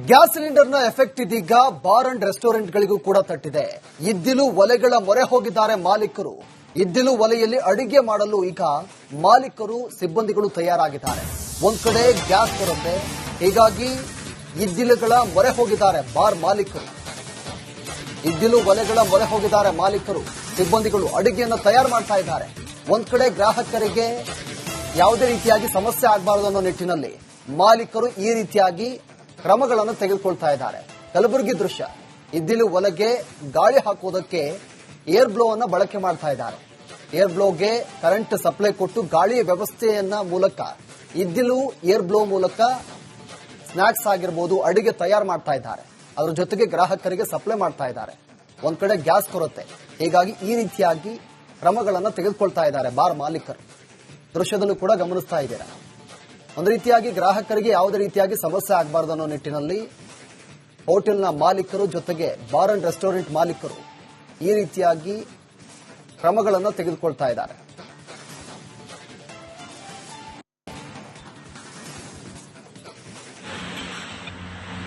Gas ಸಿಲಿಂಡರ್ನ effect ಇದೀಗ bar and ರೆಸ್ಟೋರೆಂಟ್ಗಳಿಗೂ ಕೂಡ ತಟ್ಟಿದೆ. ಇದ್ದಿಲು ಒಲೆಗಳ ಮೊರೆ ಹೋಗಿದ್ದಾರೆ ಮಾಲೀಕರು. ಇದ್ದಿಲು ಒಲೆಯಲ್ಲಿ ಅಡಿಗೆ ಮಾಡಲು ಈಗ ಮಾಲೀಕರು ಸಿಬ್ಬಂದಿಗಳು ತಯಾರಾಗಿದ್ದಾರೆ. ಒಂದ್ ಕಡೆ ಗ್ಯಾಸ್ ಬರುತ್ತೆ, ಹೀಗಾಗಿ ಇದ್ದಿಲುಗಳ ಮೊರೆ ಹೋಗಿದ್ದಾರೆ ಬಾರ್ ಮಾಲೀಕರು. ಇದ್ದಿಲು ಒಲೆಗಳ ಮೊರೆ ಹೋಗಿದ್ದಾರೆ ಮಾಲೀಕರು, ಸಿಬ್ಬಂದಿಗಳು ಅಡಿಗೆಯನ್ನು ತಯಾರು ಮಾಡ್ತಾ ಇದ್ದಾರೆ. ಒಂದ್ ಕಡೆ ಗ್ರಾಹಕರಿಗೆ ಯಾವುದೇ ರೀತಿಯಾಗಿ ಸಮಸ್ಯೆ ಆಗಬಾರದು ಅನ್ನೋ ನಿಟ್ಟಿನಲ್ಲಿ ಮಾಲೀಕರು ಈ ರೀತಿಯಾಗಿ ಕ್ರಮಗಳನ್ನು ತೆಗೆದುಕೊಳ್ತಾ ಇದ್ದಾರೆ. ಕಲಬುರಗಿ ದೃಶ್ಯ, ಇದ್ದಿಲು ಒಲೆಗೆ ಗಾಳಿ ಹಾಕುವುದಕ್ಕೆ ಏರ್ ಬ್ಲೋ ಅನ್ನು ಬಳಕೆ ಮಾಡ್ತಾ ಇದ್ದಾರೆ. ಏರ್ ಬ್ಲೋಗೆ ಕರೆಂಟ್ ಸಪ್ಲೈ ಕೊಟ್ಟು ಗಾಳಿಯ ವ್ಯವಸ್ಥೆಯನ್ನ ಮೂಲಕ ಇದ್ದಿಲು ಏರ್ ಬ್ಲೋ ಮೂಲಕ ಸ್ನಾಕ್ಸ್ ಆಗಿರಬಹುದು, ಅಡಿಗೆ ತಯಾರು ಮಾಡ್ತಾ ಇದ್ದಾರೆ. ಅದರ ಜೊತೆಗೆ ಗ್ರಾಹಕರಿಗೆ ಸಪ್ಲೈ ಮಾಡ್ತಾ ಇದ್ದಾರೆ. ಒಂದ್ ಕಡೆ ಗ್ಯಾಸ್ ಕೊರತೆ, ಹೀಗಾಗಿ ಈ ರೀತಿಯಾಗಿ ಕ್ರಮಗಳನ್ನು ತೆಗೆದುಕೊಳ್ತಾ ಇದ್ದಾರೆ ಬಾರ್ ಮಾಲೀಕರು. ದೃಶ್ಯದಲ್ಲೂ ಕೂಡ ಗಮನಿಸ್ತಾ ಇದ್ದೀರಾ. ಒಂದು ರೀತಿಯಾಗಿ ಗ್ರಾಹಕರಿಗೆ ಯಾವುದೇ ರೀತಿಯಾಗಿ ಸಮಸ್ಯೆ ಆಗಬಾರದು ಅನ್ನೋ ನಿಟ್ಟಿನಲ್ಲಿ ಹೋಟೆಲ್ನ ಮಾಲೀಕರು ಜೊತೆಗೆ ಬಾರ್ ಅಂಡ್ ರೆಸ್ಟೋರೆಂಟ್ ಮಾಲೀಕರು ಈ ರೀತಿಯಾಗಿ ಕ್ರಮಗಳನ್ನು ತೆಗೆದುಕೊಳ್ತಾ ಇದ್ದಾರೆ.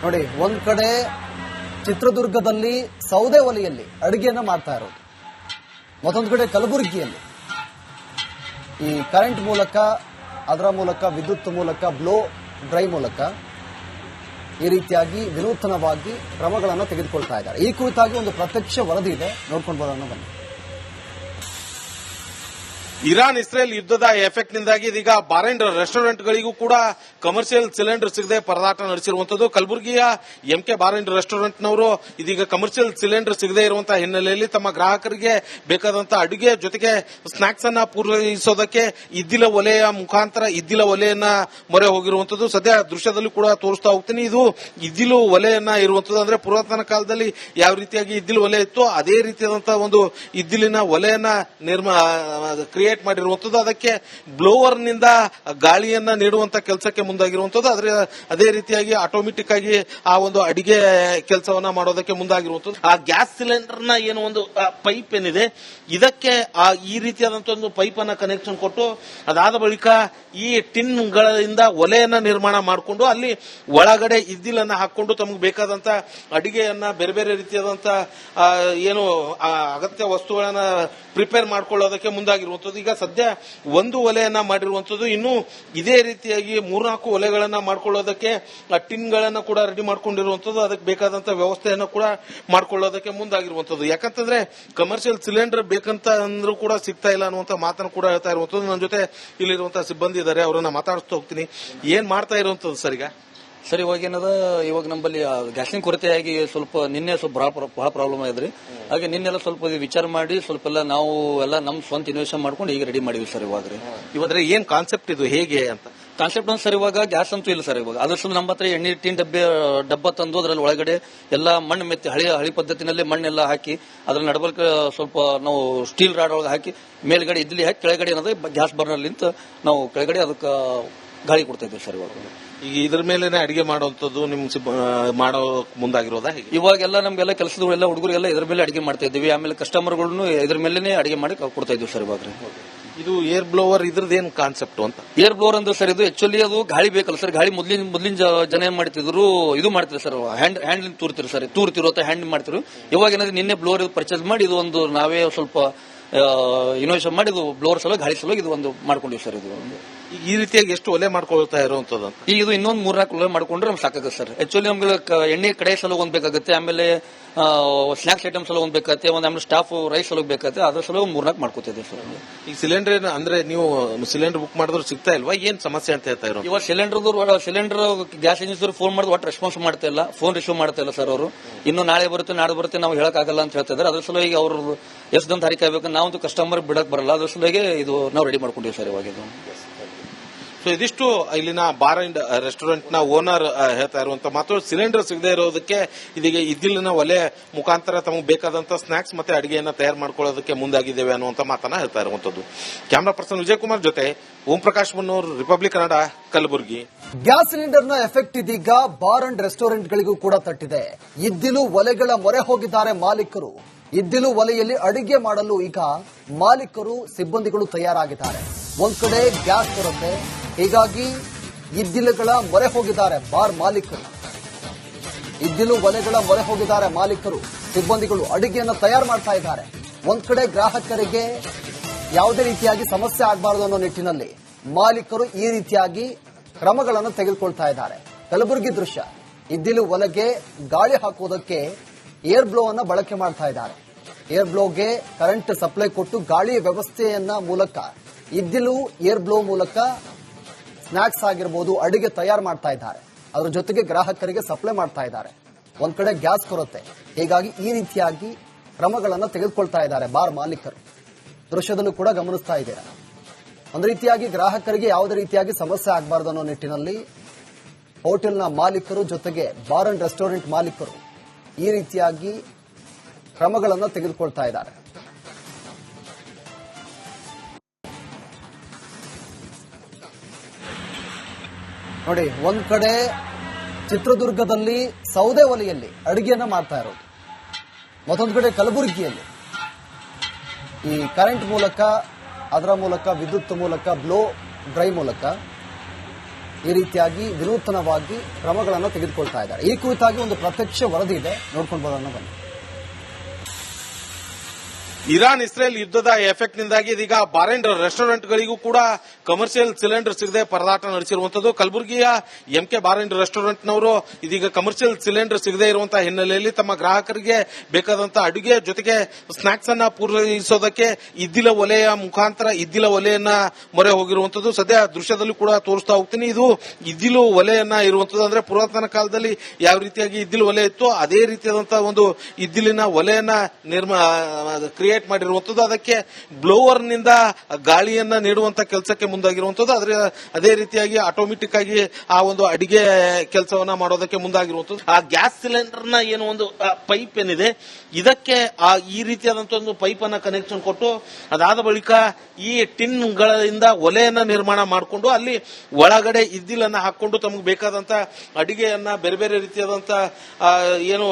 ನೋಡಿ, ಒಂದ್ ಕಡೆ ಚಿತ್ರದುರ್ಗದಲ್ಲಿ ಸೌದೆ ಒಲೆಯಲ್ಲಿ ಅಡುಗೆಯನ್ನ ಮಾಡ್ತಾ ಇರೋದು, ಮತ್ತೊಂದು ಕಡೆ ಕಲಬುರಗಿಯಲ್ಲಿ ಈ ಕರೆಂಟ್ ಮೂಲಕ, ಅದರ ಮೂಲಕ ವಿದ್ಯುತ್ ಮೂಲಕ, ಬ್ಲೋ ಡ್ರೈ ಮೂಲಕ ಈ ರೀತಿಯಾಗಿ ವಿನೂತನವಾಗಿ ಕ್ರಮಗಳನ್ನು ತೆಗೆದುಕೊಳ್ತಾ ಇದ್ದಾರೆ. ಈ ಕುರಿತಾಗಿ ಒಂದು ಪ್ರತ್ಯಕ್ಷ ವರದಿ ಇದೆ, ನೋಡ್ಕೊಂಡು ಬರೋಣ ಬನ್ನಿ. ಇರಾನ್ ಇಸ್ರೇಲ್ ಯುದ್ಧದ ಎಫೆಕ್ಟ್ ನಿಂದಾಗಿ ಇದೀಗ ಬಾರ್ ಅಂಡ್ ರೆಸ್ಟೋರೆಂಟ್ಗಳಿಗೂ ಕೂಡ ಕಮರ್ಷಿಯಲ್ ಸಿಲಿಂಡರ್ ಸಿಗದೆ ಪರದಾಟ ನಡೆಸಿರುವಂತದ್ದು. ಕಲಬುರಗಿಯ ಎಂಕೆ ಬಾರ್ ಅಂಡ್ ರೆಸ್ಟೋರೆಂಟ್ನವರು ಇದೀಗ ಕಮರ್ಷಿಯಲ್ ಸಿಲಿಂಡರ್ ಸಿಗದೆ ಇರುವಂತಹ ಹಿನ್ನೆಲೆಯಲ್ಲಿ ತಮ್ಮ ಗ್ರಾಹಕರಿಗೆ ಬೇಕಾದಂತಹ ಅಡುಗೆ ಜೊತೆಗೆ ಸ್ನಾಕ್ಸ್ ಅನ್ನ ಪೂರೈಸೋದಕ್ಕೆ ಇದ್ದಿಲ ಒಲೆಯ ಮುಖಾಂತರ ಇದ್ದಿಲ ಒಲೆಯನ್ನ ಮೊರೆ ಹೋಗಿರುವಂತದ್ದು. ಸದ್ಯ ದೃಶ್ಯದಲ್ಲಿ ಕೂಡ ತೋರಿಸ್ತಾ ಹೋಗ್ತೀನಿ. ಇದು ಇದ್ದಿಲು ಒಲೆಯನ್ನ ಇರುವಂತದ್ದು. ಅಂದ್ರೆ ಪುರಾತನ ಕಾಲದಲ್ಲಿ ಯಾವ ರೀತಿಯಾಗಿ ಇದ್ದಿಲು ಒಲೆ ಇತ್ತು, ಅದೇ ರೀತಿಯಾದಂತಹ ಒಂದು ಇದ್ದಿಲಿನ ಒಲೆಯನ್ನ ಕ್ರಿಯೇಟ್ ಮಾಡಿರುವಂತದ್ದು. ಅದಕ್ಕೆ ಬ್ಲೋವರ್ ನಿಂದ ಗಾಳಿಯನ್ನ ನೀಡುವಂತ ಕೆಲಸಕ್ಕೆ ಮುಂದಾಗಿರುವಂತದ್ದು. ಅದೇ ರೀತಿಯಾಗಿ ಆಟೋಮೆಟಿಕ್ ಆಗಿ ಆ ಒಂದು ಅಡಿಗೆ ಕೆಲಸವನ್ನ ಮಾಡೋದಕ್ಕೆ ಮುಂದಾಗಿರುವಂತದ್ದು. ಆ ಗ್ಯಾಸ್ ಸಿಲಿಂಡರ್ ನ ಏನು ಒಂದು ಪೈಪ್ ಏನಿದೆ, ಇದಕ್ಕೆ ಈ ರೀತಿಯಾದಂತಹ ಒಂದು ಪೈಪ್ ಅನ್ನ ಕನೆಕ್ಷನ್ ಕೊಟ್ಟು ಅದಾದ ಬಳಿಕ ಈ ಟಿನ್ ಗಳಿಂದ ಒಲೆಯನ್ನ ನಿರ್ಮಾಣ ಮಾಡಿಕೊಂಡು ಅಲ್ಲಿ ಒಳಗಡೆ ಇದ್ದಿಲನ್ನ ಹಾಕೊಂಡು ತಮಗೆ ಬೇಕಾದಂತ ಅಡಿಗೆಯನ್ನ ಬೇರೆ ಬೇರೆ ರೀತಿಯಾದಂತ ಏನು ಅಗತ್ಯ ವಸ್ತುಗಳನ್ನ ಪ್ರಿಪೇರ್ ಮಾಡ್ಕೊಳ್ಳೋದಕ್ಕೆ ಮುಂದಾಗಿರುವಂತದ್ದು. ಈಗ ಸದ್ಯ ಒಂದು ಒಲೆಯನ್ನ ಮಾಡಿರುವಂತದ್ದು. ಇನ್ನು ಇದೇ ರೀತಿಯಾಗಿ 3-4 ಒಲೆಗಳನ್ನ ಮಾಡ್ಕೊಳ್ಳೋದಕ್ಕೆ ಟಿನ್ ಗಳನ್ನ ಕೂಡ ರೆಡಿ ಮಾಡ್ಕೊಂಡಿರುವಂತದ್ದು. ಅದಕ್ಕೆ ಬೇಕಾದಂತ ವ್ಯವಸ್ಥೆಯನ್ನ ಕೂಡ ಮಾಡ್ಕೊಳ್ಳೋದಕ್ಕೆ ಮುಂದಾಗಿರುವಂತದ್ದು. ಯಾಕಂತಂದ್ರೆ ಕಮರ್ಷಿಯಲ್ ಸಿಲಿಂಡರ್ ಬೇಕಂತ ಅಂದ್ರೂ ಕೂಡ ಸಿಗ್ತಾ ಇಲ್ಲ ಅನ್ನುವಂತ ಮಾತನ್ನು ಕೂಡ ಹೇಳ್ತಾ ಇರುವಂತದ್ದು. ನನ್ನ ಜೊತೆ ಇಲ್ಲಿರುವಂತಹ ಸಿಬ್ಬಂದಿ ಇದ್ದಾರೆ, ಅವರನ್ನ ಮಾತಾಡಿಸ್ತಾ ಹೋಗ್ತೀನಿ. ಏನ್ ಮಾಡ್ತಾ ಇರುವಂತದ್ದು ಸರ್ ಈಗ? ಸರ್, ಇವಾಗ ಏನದ, ಇವಾಗ ನಮ್ಮಲ್ಲಿ ಗ್ಯಾಸಿನ ಕೊರತೆಯಾಗಿ ಸ್ವಲ್ಪ ನಿನ್ನೆ ಸ್ವಲ್ಪ ಬಹಳ ಪ್ರಾಬ್ಲಮ್ ಆಯ್ತ್ರಿ. ಹಾಗೆ ನಿನ್ನೆಲ್ಲ ಸ್ವಲ್ಪ ವಿಚಾರ ಮಾಡಿ ಸ್ವಲ್ಪ ಎಲ್ಲ ನಾವು ಎಲ್ಲ ನಮ್ ಸ್ವಂತ ಇನ್ವೆಸ್ಟ್ಮೆಂಟ್ ಮಾಡ್ಕೊಂಡು ಈಗ ರೆಡಿ ಮಾಡಿವಿ ಸರ್. ಇವಾಗ ಇವಾದ್ರೆ ಏನ್ ಕಾನ್ಸೆಪ್ಟ್ ಇದು, ಹೇಗೆ ಅಂತ ಕಾನ್ಸೆಪ್ಟ್ ಅಂತ ಸರ್, ಇವಾಗ ಗ್ಯಾಸ್ ಅಂತೂ ಇಲ್ಲ ಸರ್. ಇವಾಗ ಅದ್ರ ನಮ್ಮ ಹತ್ರ ಎಣ್ಣೆ ಟಿನ್ ಡಬ್ಬ ತಂದು ಅದ್ರಲ್ಲಿ ಒಳಗಡೆ ಎಲ್ಲ ಮಣ್ಣು ಮೆತ್ತಿ ಹಳಿ ಪದ್ಧತಿನಲ್ಲಿ ಮಣ್ಣೆಲ್ಲ ಹಾಕಿ ಅದ್ರ ನಡಬರ್ಕ ಸ್ವಲ್ಪ ನಾವು ಸ್ಟೀಲ್ ರಾಡ್ ಒಳಗೆ ಹಾಕಿ ಮೇಲ್ಗಡೆ ಇದ್ಲಿ ಹಾಕಿ ಕೆಳಗಡೆ ಏನದ ಗ್ಯಾಸ್ ಬರ್ನರ್ ನಿಂತ ನಾವು ಕೆಳಗಡೆ ಅದಕ್ಕೆ ಗಾಳಿ ಕೊಡ್ತಾ ಇದ್ದೀವಿ ಸರ್. ಇವಾಗ ಈಗ ಇದ್ರ ಮೇಲೆ ಅಡಿಗೆ ಮಾಡುವಂತದ್ದು ನಿಮ್ ಮಾಡೋ ಮುಂದಾಗಿರೋದಾ? ಇವಾಗೆಲ್ಲ ನಮ್ಗೆಲ್ಲ ಕೆಲಸದವರೆಲ್ಲ ಹುಡುಗರಿಗೆಲ್ಲ ಇದ್ರ ಮೇಲೆ ಅಡಿಗೆ ಮಾಡ್ತಾ ಇದ್ದೀವಿ. ಆಮೇಲೆ ಕಸ್ಟಮರ್ಗಳನ್ನು ಇದ್ರ ಮೇಲೆನೆ ಅಡಿಗೆ ಮಾಡಿ ಕೊಡ್ತಾ ಇದ್ದೀವಿ ಸರ್. ಇವಾಗ ಇದು ಏರ್ ಬ್ಲೋವರ್, ಇದ್ರದ್ದು ಏನ್ ಕಾನ್ಸೆಪ್ಟ್ ಅಂತ? ಏರ್ ಬ್ಲೋವರ್ ಅಂದ್ರೆ ಸರ್, ಇದು ಆಕ್ಚುಲಿ ಅದು ಗಾಳಿ ಬೇಕಲ್ಲ ಸರ್. ಗಾಳಿ ಮೊದ್ಲಿನ ಜನ ಏನ್ ಮಾಡ್ತಿದ್ರು, ಇದು ಮಾಡ್ತಿದ್ರು ಸರ್, ಹ್ಯಾಂಡ್ ತೂರ್ತಿರು ಸರ್, ತೂರ್ತಿರು ಅಥವಾ ಹ್ಯಾಂಡ್ ಮಾಡ್ತಿರು. ಇವಾಗ ಏನಾದ್ರೆ ನಿನ್ನೆ ಬ್ಲೋವರ್ ಪರ್ಚೇಸ್ ಮಾಡಿ ಇದು ಒಂದು ನಾವೇ ಸ್ವಲ್ಪ ಇನೋವೇಷನ್ ಮಾಡಿ ಇದು ಬ್ಲೋವರ್ ಸಲುವಾಗಿ ಗಾಳಿ ಸಲುವಾಗಿ ಇದು ಒಂದು ಮಾಡ್ಕೊಂಡಿವಿ ಸರ್. ಇದು ಈ ರೀತಿಯಾಗಿ ಎಷ್ಟು ಒಲೆ ಮಾಡ್ಕೊಳ್ತಾ ಇರುವಂತದ್ದು? ಈಗ ಇದು ಇನ್ನೊಂದು 3-4 ಒಲೆ ಮಾಡ್ಕೊಂಡ್ರೆ ನಮ್ಗೆ ಸಾಕಾಗುತ್ತೆ ಸರ್. ಆಕ್ಚುಲಿ ನಮ್ಗೆ ಎಣ್ಣೆ ಕಡೆ ಸಲುವಾಗಿ ಒಂದ್ ಬೇಕಾಗುತ್ತೆ, ಆಮೇಲೆ ಸ್ನಾಕ್ಸ್ ಐಟಮ್ಸ್ ಎಲ್ಲ ಒಂದ್ ಬೇಕಾಗುತ್ತೆ, ಆಮೇಲೆ ಸ್ಟಾಫ್ ರೈಸ್ ಸಲುವಾಗಿ ಬೇಕಾಗುತ್ತೆ. ಅದ್ರ ಸಲುವಾಗಿ 3-4 ಮಾಡ್ಕೊತಿದ್ದೆ ಸರ್. ಈ ಸಿಲಿಂಡರ್ ಅಂದ್ರೆ ನೀವು ಸಿಲಿಂಡರ್ ಬುಕ್ ಮಾಡಿದ್ರು ಸಿಗ್ತಾ ಇಲ್ವಾ? ಏನ್ ಸಮಸ್ಯೆ ಅಂತ ಹೇಳ್ತಾ ಇರೋ? ಇವಾಗ ಸಿಲಿಂಡರ್ ಗ್ಯಾಸ್ ಏಜೆನ್ಸಿ ಫೋನ್ ಮಾಡಿದ್ರೆ ಒಟ್ಟು ರೆಸ್ಪಾನ್ಸ್ ಮಾಡ್ತಾ ಇಲ್ಲ, ಫೋನ್ ರಿಸೀವ್ ಮಾಡ್ತಾ ಇಲ್ಲ ಸರ್. ಅವರು ಇನ್ನು ನಾಳೆ ಬರುತ್ತೆ ನಾಳೆ ಬರುತ್ತೆ ನಾವು ಹೇಳಕ್ಕಾಗಲ್ಲ ಅಂತ ಹೇಳ್ತಾ ಇದ್ದಾರೆ. ಅದ್ರ ಸಲುವಾಗಿ ಅವರು ಎಷ್ಟು ದಿನ ತಾರೀಕು ಆಗ್ಬೇಕು, ನಾವಂತೂ ಕಸ್ಟಮರ್ ಬಿಡಕ್ ಬರಲ್ಲ. ಅದ್ರ ಸಲುವಾಗಿ ಇದು ನಾವು ರೆಡಿ ಮಾಡ್ಕೊಂಡಿವಿ ಸರ್ ಇವಾಗ. ಇದು ಸೊ ಇದಿಷ್ಟು ಇಲ್ಲಿನ ಬಾರ್ ಅಂಡ್ ರೆಸ್ಟೋರೆಂಟ್ ನ ಓನರ್ ಹೇಳ್ತಾ ಇರುವಂತ ಮಾತು. ಸಿಲಿಂಡರ್ ಸಿಗದೆ ಇರೋದಕ್ಕೆ ಇದೀಗ ಇದ್ದಿಲಿನ ಒಲೆ ಮುಖಾಂತರ ತಮಗೆ ಬೇಕಾದಂತ ಸ್ನಾಕ್ಸ್ ಮತ್ತೆ ಅಡಿಗೆಯನ್ನ ತಯಾರು ಮಾಡ್ಕೊಳ್ಳೋದಕ್ಕೆ ಮುಂದಾಗಿದ್ದೇವೆ ಅನ್ನುವಂತ ಮಾತನ್ನ ಹೇಳ್ತಾ ಇರುವಂತದ್ದು. ಕ್ಯಾಮರಾ ಪರ್ಸನ್ ವಿಜಯ್ ಕುಮಾರ್ ಜೊತೆ ಓಂ ಪ್ರಕಾಶ್ ಮನ್ನೂರ್, ರಿಪಬ್ಲಿಕ್ ಕನ್ನಡ, ಕಲಬುರಗಿ. ಗ್ಯಾಸ್ ಸಿಲಿಂಡರ್ನ ಎಫೆಕ್ಟ್ ಇದೀಗ ಬಾರ್ ಅಂಡ್ ರೆಸ್ಟೋರೆಂಟ್ಗಳಿಗೂ ಕೂಡ ತಟ್ಟಿದೆ. ಇದ್ದಿಲು ಒಲೆಗಳ ಮೊರೆ ಹೋಗಿದ್ದಾರೆ ಮಾಲೀಕರು. ಇದ್ದಿಲು ಒಲೆಯಲ್ಲಿ ಅಡಿಗೆ ಮಾಡಲು ಈಗ ಮಾಲೀಕರು ಸಿಬ್ಬಂದಿಗಳು ತಯಾರಾಗಿದ್ದಾರೆ. ಒಂದ್ ಕಡೆ ಗ್ಯಾಸ್ ಬರುತ್ತೆ, ಹೀಗಾಗಿ ಇದ್ದಿಲುಗಳ ಮೊರೆ ಹೋಗಿದ್ದಾರೆ ಬಾರ್ ಮಾಲೀಕರು. ಇದ್ದಿಲು ಒಲೆಗಳ ಮೊರೆ ಹೋಗಿದ್ದಾರೆ ಮಾಲೀಕರು, ಸಿಬ್ಬಂದಿಗಳು ಅಡಿಗೆಯನ್ನು ತಯಾರು ಮಾಡ್ತಾ ಇದ್ದಾರೆ. ಒಂದ್ ಕಡೆ ಗ್ರಾಹಕರಿಗೆ ಯಾವುದೇ ರೀತಿಯಾಗಿ ಸಮಸ್ಯೆ ಆಗಬಾರದು ಅನ್ನೋ ನಿಟ್ಟಿನಲ್ಲಿ ಮಾಲೀಕರು ಈ ರೀತಿಯಾಗಿ ಕ್ರಮಗಳನ್ನು ತೆಗೆದುಕೊಳ್ತಾ ಇದ್ದಾರೆ. ಕಲಬುರಗಿ ದೃಶ್ಯ, ಇದ್ದಿಲು ಒಲೆಗೆ ಗಾಳಿ ಹಾಕುವುದಕ್ಕೆ ಏರ್ ಬ್ಲೋ ಅನ್ನ ಬಳಕೆ ಮಾಡ್ತಾ ಇದ್ದಾರೆ. ಏರ್ ಬ್ಲೋಗೆ ಕರೆಂಟ್ ಸಪ್ಲೈ ಕೊಟ್ಟು ಗಾಳಿಯ ವ್ಯವಸ್ಥೆಯನ್ನ ಮೂಲಕ ಇದ್ದಿಲು ಏರ್ ಬ್ಲೋ ಮೂಲಕ ಸ್ನಾಕ್ಸ್ ಆಗಿರಬಹುದು ಅಡಿಗೆ ತಯಾರು ಮಾಡ್ತಾ ಇದ್ದಾರೆ. ಅದರ ಜೊತೆಗೆ ಗ್ರಾಹಕರಿಗೆ ಸಪ್ಲೈ ಮಾಡ್ತಾ ಇದ್ದಾರೆ. ಒಂದ್ ಕಡೆ ಗ್ಯಾಸ್ ಕೊರತೆ, ಹೀಗಾಗಿ ಈ ರೀತಿಯಾಗಿ ಕ್ರಮಗಳನ್ನು ತೆಗೆದುಕೊಳ್ತಾ ಇದ್ದಾರೆ ಬಾರ್ ಮಾಲೀಕರು. ದೃಶ್ಯದಲ್ಲೂ ಕೂಡ ಗಮನಿಸ್ತಾ ಇದ್ದೀರಾ. ಒಂದು ರೀತಿಯಾಗಿ ಗ್ರಾಹಕರಿಗೆ ಯಾವುದೇ ರೀತಿಯಾಗಿ ಸಮಸ್ಯೆ ಆಗಬಾರದು ಅನ್ನೋ ನಿಟ್ಟಿನಲ್ಲಿ ಹೋಟೆಲ್ನ ಮಾಲೀಕರು ಜೊತೆಗೆ ಬಾರ್ ಅಂಡ್ ರೆಸ್ಟೋರೆಂಟ್ ಮಾಲೀಕರು ಈ ರೀತಿಯಾಗಿ ಕ್ರಮಗಳನ್ನು ತೆಗೆದುಕೊಳ್ತಾ ಇದ್ದಾರೆ. ನೋಡಿ, ಒಂದ್ ಕಡೆ ಚಿತ್ರದುರ್ಗದಲ್ಲಿ ಸೌದೆ ಒಲೆಯಲ್ಲಿ ಅಡುಗೆಯನ್ನ ಮಾಡ್ತಾ ಇರೋದು, ಮತ್ತೊಂದು ಕಡೆ ಕಲಬುರಗಿಯಲ್ಲಿ ಈ ಕರೆಂಟ್ ಮೂಲಕ, ಅದರ ಮೂಲಕ ವಿದ್ಯುತ್ ಮೂಲಕ, ಬ್ಲೋ ಡ್ರೈ ಮೂಲಕ ಈ ರೀತಿಯಾಗಿ ವಿನೂತನವಾಗಿ ಕ್ರಮಗಳನ್ನು ತೆಗೆದುಕೊಳ್ತಾ ಇದ್ದಾರೆ. ಈ ಕುರಿತಾಗಿ ಒಂದು ಪ್ರತ್ಯಕ್ಷ ವರದಿ ಇದೆ, ನೋಡ್ಕೊಂಡು ಬರೋಣ ಬನ್ನಿ. ಇರಾನ್ ಇಸ್ರೇಲ್ ಯುದ್ಧದ ಎಫೆಕ್ಟ್ ನಿಂದಾಗಿ ಇದೀಗ ಬಾರ್ ಅಂಡ್ ರೆಸ್ಟೋರೆಂಟ್ ಗಳಿಗೂ ಕೂಡ ಕಮರ್ಷಿಯಲ್ ಸಿಲಿಂಡರ್ ಸಿಗದೆ ಪರದಾಟ ನಡೆಸಿರುವಂತದ್ದು. ಕಲಬುರಗಿಯ ಎಂಕೆ ಬಾರ್ ಅಂಡ್ ರೆಸ್ಟೋರೆಂಟ್ ನವರು ಇದೀಗ ಕಮರ್ಷಿಯಲ್ ಸಿಲಿಂಡರ್ ಸಿಗದೆ ಇರುವಂತಹ ಹಿನ್ನೆಲೆಯಲ್ಲಿ ತಮ್ಮ ಗ್ರಾಹಕರಿಗೆ ಬೇಕಾದಂತಹ ಅಡುಗೆ ಜೊತೆಗೆ ಸ್ನಾಕ್ಸ್ ಅನ್ನ ಪೂರೈಸೋದಕ್ಕೆ ಇದ್ದಿಲ ಒಲೆಯ ಮುಖಾಂತರ ಇದ್ದಿಲ ಒಲೆಯನ್ನ ಮೊರೆ ಹೋಗಿರುವಂತದ್ದು. ಸದ್ಯ ದೃಶ್ಯದಲ್ಲೂ ಕೂಡ ತೋರಿಸ್ತಾ ಹೋಗ್ತೀನಿ. ಇದು ಇದ್ದಿಲು ಒಲೆಯನ್ನ ಇರುವಂತದ್ದು. ಅಂದ್ರೆ ಪುರಾತನ ಕಾಲದಲ್ಲಿ ಯಾವ ರೀತಿಯಾಗಿ ಇದ್ದಿಲು ಒಲೆ ಇತ್ತು ಅದೇ ರೀತಿಯಾದಂತಹ ಒಂದು ಇದ್ದಿಲಿನ ಒಲೆಯನ್ನ ಕ್ರಿಯೇಟ್ ಮಾಡಿರುವಂತದ್ದು. ಅದಕ್ಕೆ ಬ್ಲೋವರ್ ನಿಂದ ಗಾಳಿಯನ್ನ ನೀಡುವಂತ ಕೆಲಸಕ್ಕೆ ಮುಂದಾಗಿರುವಂತದ್ದು. ಅದೇ ರೀತಿಯಾಗಿ ಆಟೋಮೆಟಿಕ್ ಆಗಿ ಆ ಒಂದು ಅಡಿಗೆ ಕೆಲಸವನ್ನ ಮಾಡೋದಕ್ಕೆ ಮುಂದಾಗಿರುವಂತದ್ದು. ಆ ಗ್ಯಾಸ್ ಸಿಲಿಂಡರ್ ನ ಏನು ಒಂದು ಪೈಪ್ ಏನಿದೆ ಇದಕ್ಕೆ ಈ ರೀತಿಯಾದಂತಹ ಒಂದು ಪೈಪ್ ಅನ್ನ ಕನೆಕ್ಷನ್ ಕೊಟ್ಟು ಅದಾದ ಬಳಿಕ ಈ ಟಿನ್ ಗಳಿಂದ ಒಲೆಯನ್ನ ನಿರ್ಮಾಣ ಮಾಡಿಕೊಂಡು ಅಲ್ಲಿ ಒಳಗಡೆ ಇದ್ದಿಲನ್ನ ಹಾಕೊಂಡು ತಮಗೆ ಬೇಕಾದಂತ ಅಡಿಗೆಯನ್ನ ಬೇರೆ ಬೇರೆ ರೀತಿಯಾದಂತ ಏನು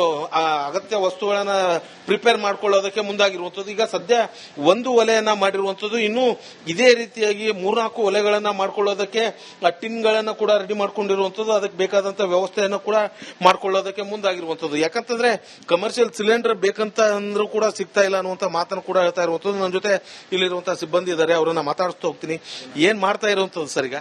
ಅಗತ್ಯ ವಸ್ತುಗಳನ್ನ ಪ್ರಿಪೇರ್ ಮಾಡ್ಕೊಳ್ಳೋದಕ್ಕೆ ಮುಂದಾಗಿರುವಂತದ್ದು. ಈಗ ಸದ್ಯ ಒಂದು ಒಲೆಯನ್ನ ಮಾಡಿರುವಂತದ್ದು. ಇನ್ನು ಇದೇ ರೀತಿಯಾಗಿ 3-4 ಒಲೆಗಳನ್ನ ಮಾಡ್ಕೊಳ್ಳೋದಕ್ಕೆ ಟಿನ್ ಗಳನ್ನ ಕೂಡ ರೆಡಿ ಮಾಡ್ಕೊಂಡಿರುವಂತದ್ದು. ಅದಕ್ಕೆ ಬೇಕಾದಂತ ವ್ಯವಸ್ಥೆಯನ್ನ ಕೂಡ ಮಾಡ್ಕೊಳ್ಳೋದಕ್ಕೆ ಮುಂದಾಗಿರುವಂತದ್ದು. ಯಾಕಂತಂದ್ರೆ ಕಮರ್ಷಿಯಲ್ ಸಿಲಿಂಡರ್ ಬೇಕಂತ ಅಂದ್ರೂ ಕೂಡ ಸಿಗ್ತಾ ಇಲ್ಲ ಅನ್ನುವಂತ ಮಾತನ್ನು ಕೂಡ ಹೇಳ್ತಾ ಇರುವಂತದ್ದು. ನನ್ನ ಜೊತೆ ಇಲ್ಲಿರುವಂತಹ ಸಿಬ್ಬಂದಿ ಇದ್ದಾರೆ, ಅವರನ್ನ ಮಾತಾಡಿಸ್ತಾ ಹೋಗ್ತೀನಿ. ಏನ್ ಮಾಡ್ತಾ ಇರುವಂತದ್ದು ಸರ್ ಈಗ?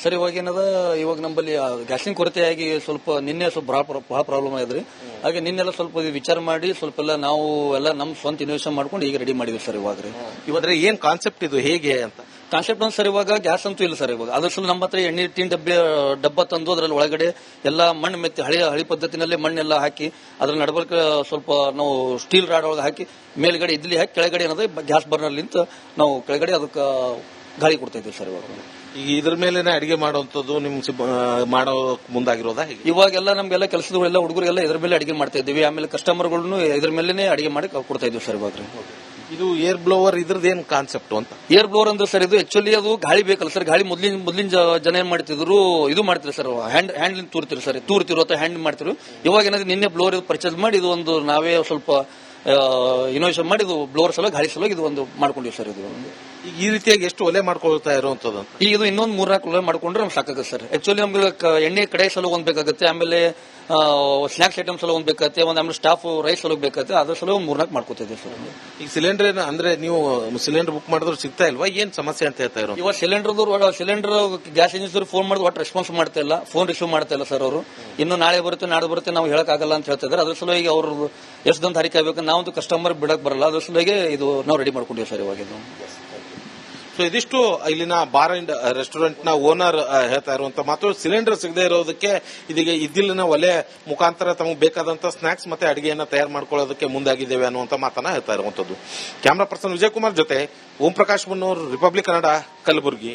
ಸರ್, ಇವಾಗ ಏನದ, ಇವಾಗ ನಮ್ಮಲ್ಲಿ ಗ್ಯಾಸಿನ ಕೊರತೆಯಾಗಿ ಸ್ವಲ್ಪ ನಿನ್ನೆ ಸ್ವಲ್ಪ ಬಹಳ ಪ್ರಾಬ್ಲಮ್ ಆದ್ರಿ. ಹಾಗೆ ನಿನ್ನೆಲ್ಲ ಸ್ವಲ್ಪ ವಿಚಾರ ಮಾಡಿ ಸ್ವಲ್ಪ ಎಲ್ಲ ನಾವು ಎಲ್ಲ ನಮ್ ಸ್ವಂತ ಇನ್ವೆಸ್ಟ್ಮೆಂಟ್ ಮಾಡ್ಕೊಂಡು ಈಗ ರೆಡಿ ಮಾಡಿದ್ವಿ ಸರ್. ಇವಾದ್ರೆ ಏನ್ ಕಾನ್ಸೆಪ್ಟ್ ಇದು, ಹೇಗೆ ಅಂತ ಕಾನ್ಸೆಪ್ಟ್ ಅಂತ ಸರ್, ಇವಾಗ ಗ್ಯಾಸ್ ಅಂತೂ ಇಲ್ಲ ಸರ್. ಇವಾಗ ಅದ್ರ ಸಲ ನಮ್ಮ ಹತ್ರ ಎಣ್ಣೆ ಟಿನ್ ಡಬ್ಬ ತಂದು ಅದ್ರಲ್ಲಿ ಒಳಗಡೆ ಎಲ್ಲ ಮಣ್ಣು ಮೆತ್ತಿ ಹಳಿ ಪದ್ಧತಿನಲ್ಲಿ ಮಣ್ಣೆಲ್ಲ ಹಾಕಿ ಅದ್ರ ನಡಬರ್ಕ ಸ್ವಲ್ಪ ನಾವು ಸ್ಟೀಲ್ ರಾಡ್ ಒಳಗೆ ಹಾಕಿ ಮೇಲ್ಗಡೆ ಇದ್ಲಿ ಹಾಕಿ ಕೆಳಗಡೆ ಏನದ ಗ್ಯಾಸ್ ಬರ್ನರ್ಲಿಂತ ನಾವು ಕೆಳಗಡೆ ಅದಕ್ಕೆ ಗಾಳಿ ಕೊಡ್ತಾ ಇದ್ದೀವಿ ಸರ್. ಈಗ ಇದ್ರ ಮೇಲೆ ಅಡಿಗೆ ಮಾಡುವಂತದ್ದು ನಿಮ್ ಮಾಡೋ ಮುಂದಾಗಿರೋದಾ? ಇವಾಗೆಲ್ಲ ನಮ್ಗೆಲ್ಲ ಕೆಲಸದವರೆಲ್ಲ ಹುಡುಗರೆಲ್ಲ ಇದ್ರ ಮೇಲೆ ಅಡಿಗೆ ಮಾಡ್ತಾ ಇದ್ದೀವಿ. ಆಮೇಲೆ ಕಸ್ಟಮರ್ಗಳನ್ನು ಇದ್ರ ಮೇಲೆ ಅಡಿಗೆ ಮಾಡಿ ಕೊಡ್ತಾ ಇದ್ದೀವಿ ಸರ್. ಇವಾಗ ಇದು ಏರ್ ಬ್ಲೋವರ್, ಇದ್ರದ್ದು ಏನ್ ಕಾನ್ಸೆಪ್ಟ್ ಅಂತ? ಏರ್ ಬ್ಲೋವರ್ ಅಂದ್ರೆ ಸರ್, ಇದು ಆಕ್ಚುಲಿ ಅದು ಗಾಳಿ ಬೇಕಲ್ಲ ಸರ್. ಗಾಳಿ ಮೊದ್ಲಿನ ಜನ ಏನ್ ಮಾಡ್ತಿದ್ರು, ಇದು ಮಾಡ್ತಿದ್ರು ಸರ್, ಹ್ಯಾಂಡ್ ತೂರ್ತಿರು ಸರ್, ಅಥವಾ ಹ್ಯಾಂಡ್ ಮಾಡ್ತಿರು. ಇವಾಗ ಏನಾದ್ರೆ ನಿನ್ನೆ ಬ್ಲೋವರ್ ಪರ್ಚೇಸ್ ಮಾಡಿ ಇದು ಒಂದು ನಾವೇ ಸ್ವಲ್ಪ ಇನೋವೇಷನ್ ಮಾಡಿ ಇದು ಬ್ಲೋವರ್ ಸಲುವಾಗಿ ಗಾಳಿ ಸಲುವಾಗಿ ಇದು ಒಂದು ಮಾಡ್ಕೊಂಡಿವಿ ಸರ್. ಇದು ಈ ರೀತಿಯಾಗಿ ಎಷ್ಟು ಒಲೆ ಮಾಡ್ಕೊಳ್ತಾ ಇರುವಂತದ್ದು? ಈಗ ಇದು ಇನ್ನೊಂದು 3-4 ಒಲೆ ಮಾಡ್ಕೊಂಡ್ರೆ ನಮ್ಗೆ ಸಾಕಾಗುತ್ತೆ ಸರ್. ಆಕ್ಚುಲಿ ನಮ್ಗೆ ಎಣ್ಣೆ ಕಡೆ ಸಲ ಒಂದ್ ಬೇಕಾಗುತ್ತೆ, ಆಮೇಲೆ ಸ್ನಾಕ್ಸ್ ಐಟಮ್ಸ್ ಎಲ್ಲ ಒಂದ್ ಬೇಕಾಗುತ್ತೆ, ಆಮೇಲೆ ಸ್ಟಾಫ್ ರೈಸ್ ಸಲ ಬೇಕಾಗುತ್ತೆ. ಅದ್ರ ಸಲ 3-4 ಮಾಡ್ಕೊತಿದ್ದೀವಿ ಸರ್. ಈಗ ಸಿಲಿಂಡರ್ ಅಂದ್ರೆ ನೀವು ಸಿಲಿಂಡರ್ ಬುಕ್ ಮಾಡಿದ್ರು ಸಿಗ್ತಾ ಇಲ್ವಾ? ಏನ್ ಸಮಸ್ಯೆ ಅಂತ ಹೇಳ್ತಾ ಇರೋ? ಇವಾಗ ಸಿಲಿಂಡರ್ ಗ್ಯಾಸ್ ಏಜೆನ್ಸಿ ಫೋನ್ ಮಾಡಿದ್ರೆ ಒಟ್ಟು ರೆಸ್ಪಾನ್ಸ್ ಮಾಡ್ತಾ ಇಲ್ಲ, ಫೋನ್ ರಿಸೀವ್ ಮಾಡ್ತಾ ಇಲ್ಲ ಸರ್. ಅವರು ಇನ್ನು ನಾಳೆ ಬರುತ್ತೆ ನಾಳೆ ಬರುತ್ತೆ ನಾವು ಹೇಳಕ್ಕಾಗಲ್ಲ ಅಂತ ಹೇಳ್ತಾ ಇದ್ದಾರೆ. ಅದ್ರ ಸಲುವಾಗಿ ಅವರು ಎಷ್ಟು ದಿನ ತಾರೀಕು ಆಗ್ಬೇಕು, ನಾವಂತೂ ಕಸ್ಟಮರ್ ಬಿಡಕ್ ಬರಲ್ಲ. ಅದ್ರ ಸಲುವಾಗಿ ಇದು ನಾವು ರೆಡಿ ಮಾಡ್ಕೊಂಡಿವಿ ಸರ್ ಇವಾಗ. ಸೊ ಇದಿಷ್ಟು ಇಲ್ಲಿನ ಬಾರ್ ಅಂಡ್ ರೆಸ್ಟೋರೆಂಟ್ ನ ಓನರ್ ಹೇಳ್ತಾ ಇರುವಂತ ಮಾತು. ಸಿಲಿಂಡರ್ ಸಿಗದೆ ಇರೋದಕ್ಕೆ ಇದೀಗ ಇದ್ದಿಲಿನ ಒಲೆ ಮುಖಾಂತರ ತಮಗೆ ಬೇಕಾದಂತ ಸ್ನಾಕ್ಸ್ ಮತ್ತೆ ಅಡಿಗೆಯನ್ನ ತಯಾರು ಮಾಡ್ಕೊಳ್ಳೋದಕ್ಕೆ ಮುಂದಾಗಿದ್ದೇವೆ ಅನ್ನುವಂತ ಮಾತನ್ನ ಹೇಳ್ತಾ ಇರುವಂತದ್ದು. ಕ್ಯಾಮರಾ ಪರ್ಸನ್ ವಿಜಯಕುಮಾರ್ ಜೊತೆ ಓಂ ಪ್ರಕಾಶ್ ಮುನ್ನೂರ್, ರಿಪಬ್ಲಿಕ್ ಕನ್ನಡ, ಕಲಬುರಗಿ.